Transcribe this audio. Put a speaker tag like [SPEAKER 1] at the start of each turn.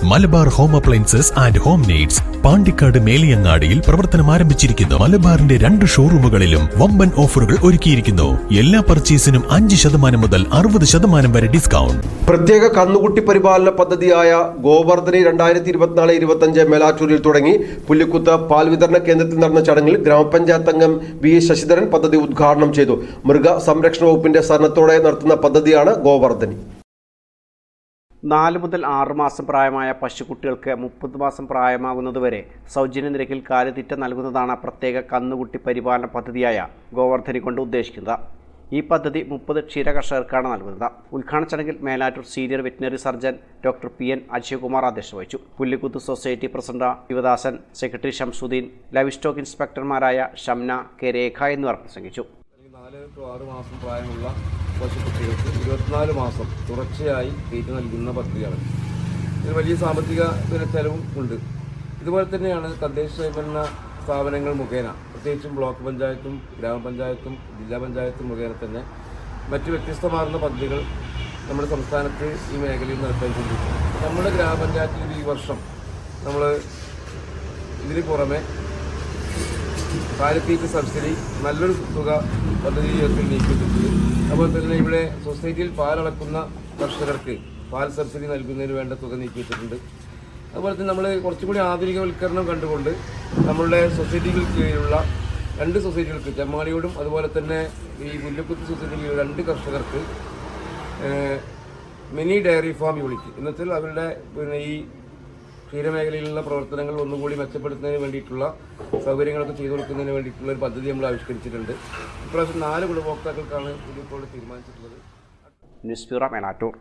[SPEAKER 1] Malabar home appliances and home needs Pandikkad മേലിയങ്ങാടിയിൽ പ്രവർത്തനം ആരംഭിച്ചിരിക്കുന്നു. മലബാറിന്റെ 2 ഷോറൂമുകളിലും വമ്പൻ ഓഫറുകൾ ഒരുക്കിയിരിക്കുന്നു. എല്ലാ പർച്ചേസിനും 5% മുതൽ 60% വരെ ഡിസ്കൗണ്ട്.
[SPEAKER 2] പ്രത്യേക കന്നുകുട്ടി പരിപാലന പദ്ധതിയായ ഗോവർദ്ധനി 2024-25 മേലാറ്റൂരിൽ തുടങ്ങി പുല്ലിക്കുത്ത് പാൽ വിതരണ കേന്ദ്രത്തിൽ നടന്ന ചടങ്ങിൽ ഗ്രാമപഞ്ചായത്ത് അംഗം വി ശശിധരൻ പദ്ധതി ഉദ്ഘാടനം ചെയ്തു. മൃഗ സംരക്ഷണ വകുപ്പിന്റെ സഹകരണത്തോടെ നടത്തുന്ന പദ്ധതിയാണ് ഗോവർദ്ധനി.
[SPEAKER 3] 4 മുതൽ 6 മാസം പ്രായമായ പശുക്കുട്ടികൾക്ക് 30 മാസം പ്രായമാകുന്നതുവരെ സൗജന്യ നിരക്കിൽ കാലിത്തീറ്റ നൽകുന്നതാണ് പ്രത്യേക കന്നുകുട്ടി പരിപാലന പദ്ധതിയായ ഗോവർദ്ധനി കൊണ്ട് ഉദ്ദേശിക്കുന്നത്. ഈ പദ്ധതി 30 ക്ഷീരകർഷകർക്കാണ് നൽകുന്നത്. ഉദ്ഘാടന ചടങ്ങിൽ Melattur senior veterinary surgeon doctor PN Ajayakumar അധ്യക്ഷത വഹിച്ചു. Pullikkuthu society president Sivadasan, secretary Shamsuddin, live stock ഇൻസ്പെക്ടർമാരായ ഷംന കെ രേഖ എന്നിവർ പ്രസംഗിച്ചു.
[SPEAKER 4] 4 to 6 മാസം പ്രായമുള്ള പശുക്കുട്ടികൾക്ക് 24 മാസം തുടർച്ചയായി തീറ്റ നൽകുന്ന പദ്ധതിയാണ്. ഇതിന് വലിയ സാമ്പത്തിക ചെലവും ഉണ്ട്. ഇതുപോലെ തന്നെയാണ് തദ്ദേശ സ്വയംഭരണ സ്ഥാപനങ്ങൾ മുഖേന, പ്രത്യേകിച്ചും ബ്ലോക്ക് പഞ്ചായത്തും ഗ്രാമപഞ്ചായത്തും ജില്ലാ പഞ്ചായത്തും മുഖേന തന്നെ മറ്റ് വ്യത്യസ്തമാർന്ന പദ്ധതികൾ നമ്മുടെ സംസ്ഥാനത്ത് ഈ മേഖലയിൽ നടത്താൻ. നമ്മുടെ ഗ്രാമപഞ്ചായത്തിൽ ഈ വർഷം നമ്മൾ ഇതിന് പുറമെ കാലിത്തീറ്റ സബ്സിഡി നല്ലൊരു തുക പദ്ധതി നീക്കിയിട്ടുണ്ട്. അതുപോലെ തന്നെ ഇവിടെ സൊസൈറ്റിയിൽ പാലളക്കുന്ന കർഷകർക്ക് പാൽ സബ്സിഡി നൽകുന്നതിന് വേണ്ട തുക നീക്കിയിട്ടുണ്ട്. അതുപോലെ തന്നെ നമ്മൾ കുറച്ചുകൂടി ആധുനികവൽക്കരണം കണ്ടുകൊണ്ട് നമ്മളുടെ സൊസൈറ്റികൾക്ക് കീഴിലുള്ള 2 സൊസൈറ്റികൾക്ക്, ചെമ്മാടിയോടും അതുപോലെ തന്നെ ഈ പുല്ലിക്കുത്ത് സൊസൈറ്റിയിൽ 2 കർഷകർക്ക് മിനി ഡയറി ഫാം യൂണിറ്റ് ഇന്നത്തിൽ അവരുടെ ഈ ക്ഷീരമേഖലയിലുള്ള പ്രവർത്തനങ്ങൾ ഒന്നുകൂടി മെച്ചപ്പെടുത്തുന്നതിന് വേണ്ടിയിട്ടുള്ള സൗകര്യങ്ങളൊക്കെ ചെയ്തു കൊടുക്കുന്നതിന് വേണ്ടിയിട്ടുള്ള ഒരു പദ്ധതി നമ്മൾ ആവിഷ്കരിച്ചിട്ടുണ്ട്. ഇപ്രാവശ്യം 4 ഗുണഭോക്താക്കൾക്കാണ് ഇതിപ്പോൾ തീരുമാനിച്ചിട്ടുള്ളത്.
[SPEAKER 3] News bureau Melattur.